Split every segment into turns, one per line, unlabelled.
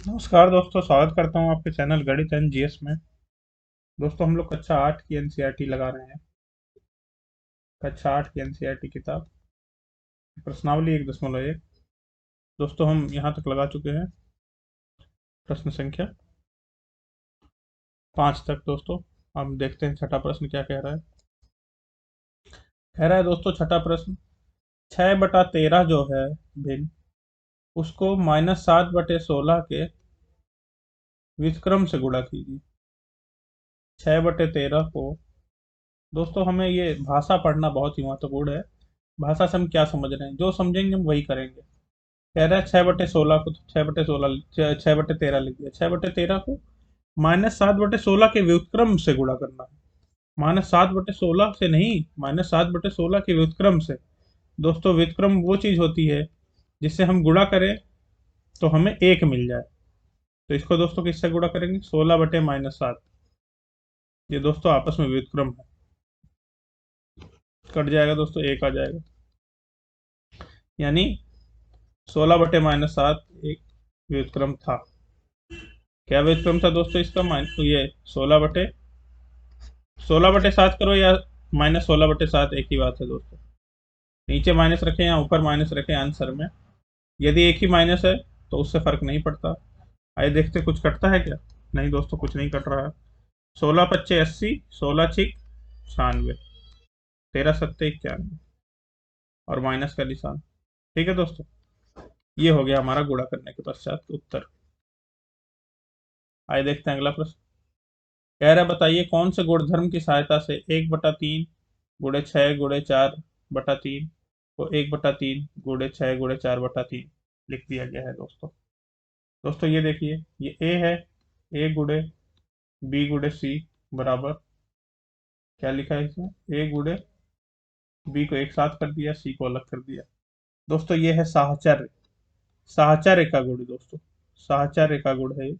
नमस्कार दोस्तों, स्वागत करता हूँ आपके चैनल गणित एंड जीएस में। दोस्तों, हम लोग कक्षा 8 की एनसीईआरटी लगा रहे हैं। कक्षा 8 की एनसीईआरटी किताब प्रश्नावली 1.1। दोस्तों, हम यहाँ तक लगा चुके हैं प्रश्न संख्या 5 तक। दोस्तों, हम देखते हैं छठा प्रश्न क्या कह रहा है। कह रहा है दोस्तों, छठा प्रश्न, 6/13 जो है भिन्न, उसको -7/16 के व्युत्क्रम से गुणा कीजिए। 6/13 को दोस्तों, हमें ये भाषा पढ़ना बहुत ही महत्वपूर्ण है। भाषा से हम क्या समझ रहे हैं, जो समझेंगे हम वही करेंगे। कह रहा है 6/16 को, तो 6/16 6/13 लिख दिया। 6/13 को -7/16 के व्युत्क्रम से गुणा करना है। -7/16 से नहीं, -7/16 के व्युत्क्रम से। दोस्तों, व्युत्क्रम वो चीज होती है जिससे हम गुणा करें तो हमें एक मिल जाए। तो इसको दोस्तों किससे गुणा करेंगे? 16/-7। ये दोस्तों आपस में व्युत्क्रम है। कट जाएगा दोस्तों, एक आ जाएगा। यानी 16/-7 एक व्युत्क्रम था। क्या व्युत्क्रम था दोस्तों इसका? ये 16/7 करो या -16/7, एक ही बात है दोस्तों। नीचे माइनस रखें या ऊपर माइनस रखें आंसर में, यदि एक ही माइनस है तो उससे फर्क नहीं पड़ता। आइए देखते कुछ कटता है क्या। नहीं दोस्तों, कुछ नहीं कट रहा है। 16×5 = 80, 16×6 = 96, 13×7 = 91 और माइनस का निशान। ठीक है दोस्तों, ये हो गया हमारा गुणा करने के पश्चात उत्तर। आइए देखते हैं अगला प्रश्न। कह रहा है, बताइए कौन से गुणधर्म की सहायता से 1/3 गुणे 6×4/3 को 1/3 गुणे 6×4/3 लिख दिया गया है दोस्तों। दोस्तों, ये देखिए, ये ए है। ए गुणे बी गुणे सी बराबर, क्या लिखा है इसमें? ए गुणे बी को एक साथ कर दिया, सी को अलग कर दिया। दोस्तों, ये है साहचर्य। साहचर्य का गुण दोस्तों, साहचर्य का गुण है।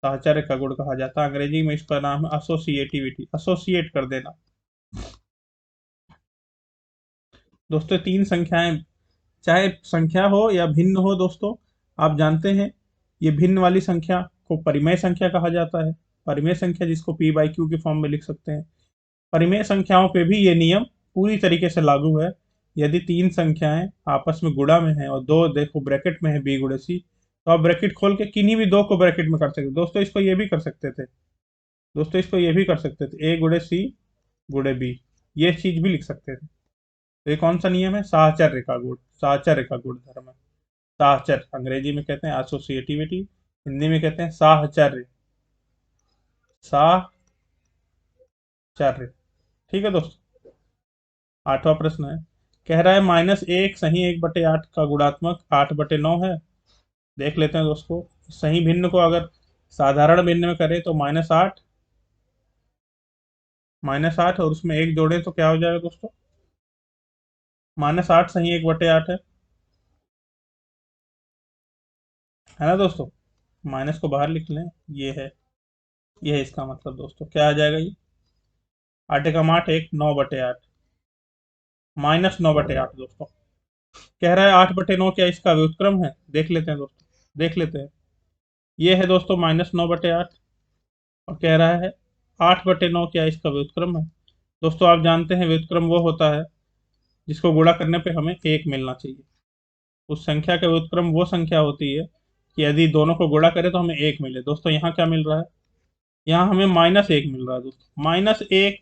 साहचर्य का गुण कहा जाता है। अंग्रेजी में इसका नाम है एसोसिएटिविटी, एसोसिएट कर देना। दोस्तों, तीन संख्याएं, चाहे संख्या हो या भिन्न हो दोस्तों, आप जानते हैं ये भिन्न वाली संख्या को परिमेय संख्या कहा जाता है। परिमेय संख्या जिसको पी बाई क्यू के फॉर्म में लिख सकते हैं। परिमेय संख्याओं पे भी ये नियम पूरी तरीके से लागू है। यदि तीन संख्याएं आपस में गुणा में है और दो देखो ब्रैकेट में है बी गुणे सी, तो आप ब्रैकेट खोल के किन्हीं भी दो को ब्रैकेट में कर सकते। दोस्तों, इसको ये भी कर सकते थे। दोस्तों, इसको ये भी कर सकते थे, ए गुणे सी गुणे बी, ये चीज भी लिख सकते थे। तो ये कौन सा नियम है? साहचर्य का गुण, साहचर्य का गुण धर्म है। साहचर्य अंग्रेजी में कहते हैं एसोसिएटिविटी, हिंदी में कहते हैं साहचर्य। साहचर्य। ठीक है दोस्तों, आठवां प्रश्न है। कह रहा है -1 सही 1/8 का गुणात्मक 8/9 है। देख लेते हैं दोस्तों, सही भिन्न को अगर साधारण भिन्न में करें तो -8, -8 और उसमें एक जोड़े तो क्या हो जाएगा दोस्तों? -8 सही 1/8 है ना दोस्तों। माइनस को बाहर लिख लें, ये है इसका मतलब दोस्तों। क्या आ जाएगा ये? 8 × 8 = 9/8, -9/8 दोस्तों। कह रहा है 8/9 क्या इसका व्युत्क्रम है? देख लेते हैं दोस्तों, देख लेते हैं। ये है दोस्तों -9/8, और कह रहा है 8/9 क्या इसका व्युत्क्रम है? दोस्तों, आप जानते हैं व्युत्क्रम वो होता है जिसको गुणा करने पे हमें एक मिलना चाहिए। उस संख्या का व्युत्क्रम वो संख्या होती है कि यदि दोनों को गुणा करें तो हमें एक मिले। दोस्तों, यहाँ क्या मिल रहा है? यहाँ हमें -1 मिल रहा है दोस्तों। -1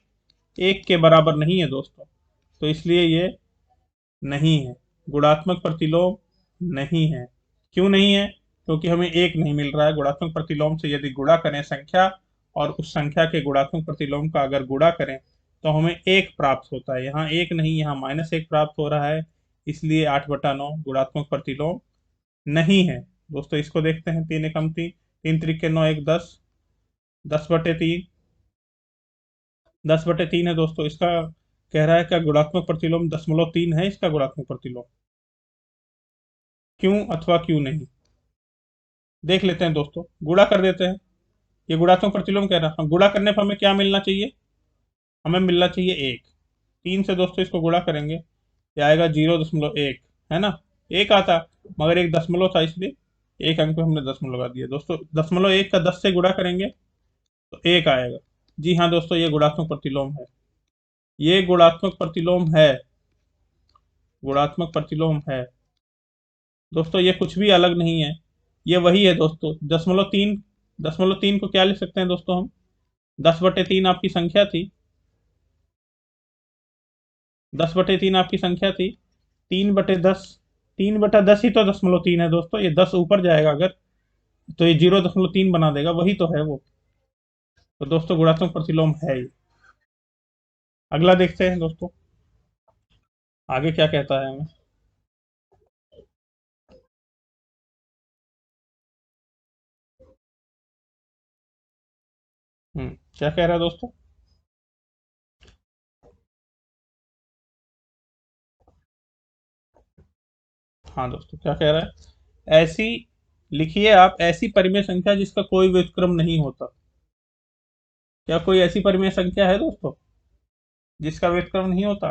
एक के बराबर नहीं है दोस्तों, तो इसलिए ये नहीं है, गुणात्मक प्रतिलोम नहीं है। क्यों नहीं है? क्योंकि हमें एक नहीं मिल रहा है। गुणात्मक प्रतिलोम से यदि गुणा करें संख्या और उस संख्या के गुणात्मक प्रतिलोम का अगर गुणा करें तो हमें एक प्राप्त होता है। यहाँ एक नहीं, यहाँ -1 प्राप्त हो रहा है। इसलिए 8/9 गुणात्मक प्रतिलोम नहीं है दोस्तों। इसको देखते हैं, 3 एकम 3, 3×3 = 9, 1 10, 10/3, 10/3 है दोस्तों इसका। कह रहा है क्या गुणात्मक प्रतिलोम 0.3 है इसका गुणात्मक प्रतिलोम? क्यों अथवा क्यों नहीं, देख लेते हैं दोस्तों, गुणा कर देते हैं। ये गुणात्मक प्रतिलोम कह रहा है, हम गुणा करने पर हमें क्या मिलना चाहिए? हमें मिलना चाहिए एक। 3 से दोस्तों इसको गुणा करेंगे, ये आएगा 0.1, है ना। एक आता, मगर एक दशमलव था इसलिए एक अंक पे हमने दशमलव लगा दिया दोस्तों। दशमलव एक का 10 से गुणा करेंगे तो एक आएगा। जी हाँ दोस्तों, ये गुणात्मक प्रतिलोम है। ये गुणात्मक प्रतिलोम है। गुणात्मक प्रतिलोम है दोस्तों, ये कुछ भी अलग नहीं है। ये वही है दोस्तों, 0.3। 0.3 को क्या लिख सकते हैं दोस्तों हम? 10/3 आपकी संख्या थी। 10/3 आपकी संख्या थी। 3/10। 3/10 ही तो 0.3 है दोस्तों। ये 10 ऊपर जाएगा अगर, तो ये 0.3 बना देगा, वही तो है वो। तो दोस्तों गुणात्मक प्रतिलोम है ये। अगला देखते हैं दोस्तों, आगे क्या कहता है हमें। क्या कह रहा है दोस्तों? हाँ दोस्तों, क्या कह रहा है? ऐसी लिखिए आप, ऐसी परिमेय संख्या जिसका कोई व्युत्क्रम नहीं होता। क्या कोई ऐसी परिमेय संख्या है दोस्तों जिसका व्युत्क्रम नहीं होता?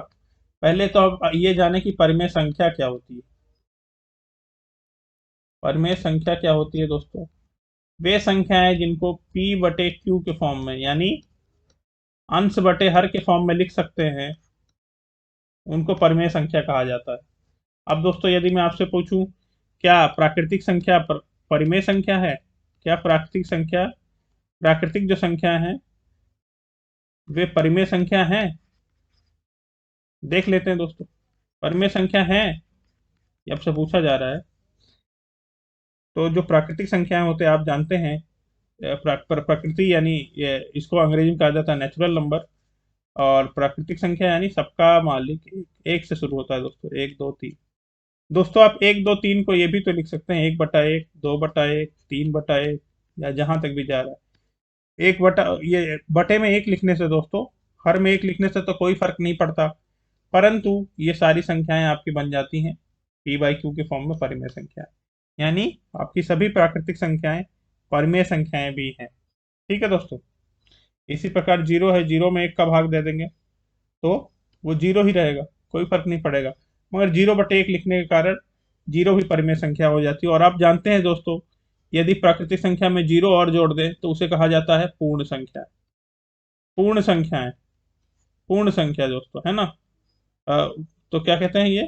पहले तो अब ये जाने कि परिमेय संख्या क्या होती है। परिमेय संख्या क्या होती है दोस्तों? वे संख्याएं जिनको p/q के फॉर्म में, यानी अंश बटे हर के फॉर्म में लिख सकते हैं, उनको परिमेय संख्या कहा जाता है। अब दोस्तों यदि मैं आपसे पूछूं, क्या प्राकृतिक संख्या परिमेय संख्या है? क्या प्राकृतिक संख्या, प्राकृतिक जो संख्या है वे परिमेय संख्या हैं? देख लेते हैं दोस्तों, परिमेय संख्या है, ये आपसे पूछा जा रहा है। तो जो प्राकृतिक संख्याएं होते हैं आप जानते हैं, प्रकृति यानी इसको अंग्रेजी में कहा जाता है नेचुरल नंबर। और प्राकृतिक संख्या यानी सबका मालिक एक से शुरू होता है दोस्तों, 1 2 3। दोस्तों आप 1 2 3 को ये भी तो लिख सकते हैं, 1/1, 2/1, 3/1, या जहां तक भी जा रहा है। एक बटा, ये बटे में एक लिखने से दोस्तों, हर में एक लिखने से तो कोई फर्क नहीं पड़ता, परंतु ये सारी संख्याएं आपकी बन जाती हैं p/q के फॉर्म में परिमेय संख्या, यानी आपकी सभी प्राकृतिक संख्याएं परिमेय संख्याएं भी हैं। ठीक है दोस्तों। इसी प्रकार जीरो है, जीरो में एक का भाग दे देंगे तो वो जीरो ही रहेगा, कोई फर्क नहीं पड़ेगा। मगर 0/1 लिखने के कारण जीरो भी परिमेय संख्या हो जाती है। और आप जानते हैं दोस्तों, यदि प्राकृतिक संख्या में जीरो और जोड़ दें तो उसे कहा जाता है पूर्ण संख्या। पूर्ण संख्याएं, पूर्ण संख्या दोस्तों, है ना। अ, तो क्या कहते हैं ये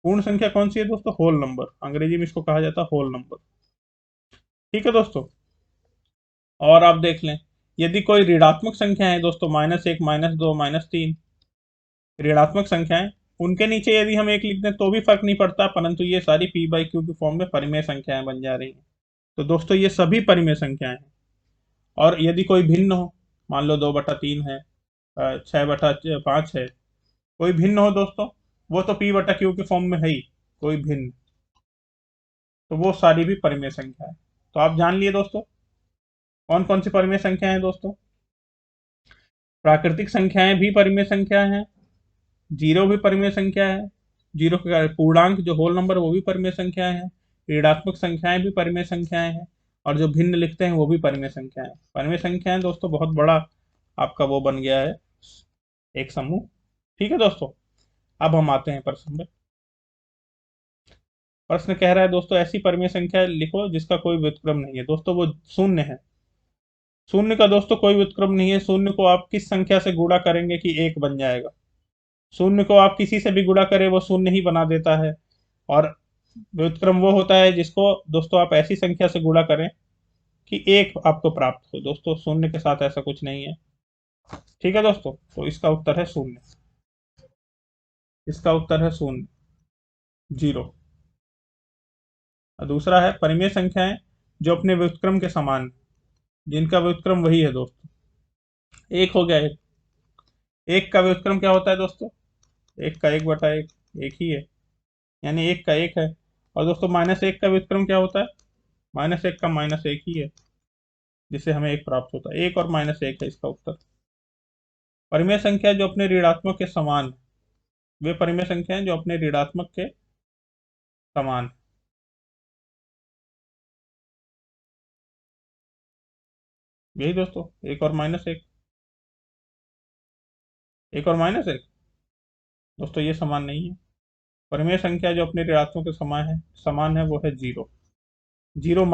पूर्ण संख्या कौन सी है दोस्तों? होल नंबर, अंग्रेजी में इसको कहा जाता है होल नंबर। ठीक है दोस्तों। और आप देख लें, यदि कोई ऋणात्मक संख्या है दोस्तों, -1, -2, -3, ऋणात्मक संख्याएं, उनके नीचे यदि हम एक लिख दें तो भी फर्क नहीं पड़ता, परंतु ये सारी p/q के फॉर्म में परिमेय संख्याएं बन जा रही हैं। तो दोस्तों ये सभी परिमेय संख्याएं हैं। और यदि कोई भिन्न हो, मान लो 2/3 है, 6/5 है, कोई भिन्न हो दोस्तों, वो तो p/q के फॉर्म में है ही, कोई भिन्न, तो वो सारी भी परिमेय संख्या है। तो आप जान लिए दोस्तों कौन कौन सी परिमेय संख्या है दोस्तों। प्राकृतिक संख्याएं भी परिमेय संख्या है, जीरो भी परिमेय संख्या है, जीरो का पूर्णांक जो होल नंबर वो भी परिमेय संख्याएं हैं, ऋणात्मक संख्याएं भी परिमेय संख्याएं हैं, और जो भिन्न लिखते हैं वो भी परिमेय संख्याएं। परिमेय संख्याएं दोस्तों बहुत बड़ा आपका वो बन गया है, एक समूह। ठीक है दोस्तों। अब हम आते हैं प्रश्न में। प्रश्न कह रहा है दोस्तों, ऐसी परिमेय संख्या लिखो जिसका कोई व्युत्क्रम नहीं है। दोस्तों वो शून्य है। शून्य का दोस्तों कोई व्युत्क्रम नहीं है। शून्य को आप किस संख्या से गुणा करेंगे कि एक बन जाएगा? शून्य को आप किसी से भी गुणा करें वो शून्य ही बना देता है। और व्युत्क्रम वो होता है जिसको दोस्तों आप ऐसी संख्या से गुणा करें कि एक आपको प्राप्त हो। दोस्तों शून्य के साथ ऐसा कुछ नहीं है। ठीक है दोस्तों, तो इसका उत्तर है शून्य। इसका उत्तर है शून्य, जीरो। और दूसरा है परिमेय संख्याएं जो अपने व्युत्क्रम के समान, जिनका व्युत्क्रम वही है दोस्तों। एक हो गया, एक। एक का व्युत्क्रम क्या होता है दोस्तों? एक का 1/1, एक ही है, यानी एक का एक है। और दोस्तों -1 का व्युत्क्रम क्या होता है? -1 का -1 ही है, जिससे हमें एक प्राप्त होता है। एक और -1 है इसका उत्तर। परिमेय संख्या जो अपने ऋणात्मक के समान है, वे परिमेय संख्याएं जो अपने ऋणात्मक के समान है। यही दोस्तों, एक और -1, एक और -1। दोस्तों ये समान नहीं है। परिमेय संख्या जो अपने ऋणात्मक के समान है वो है जीरो। जीरो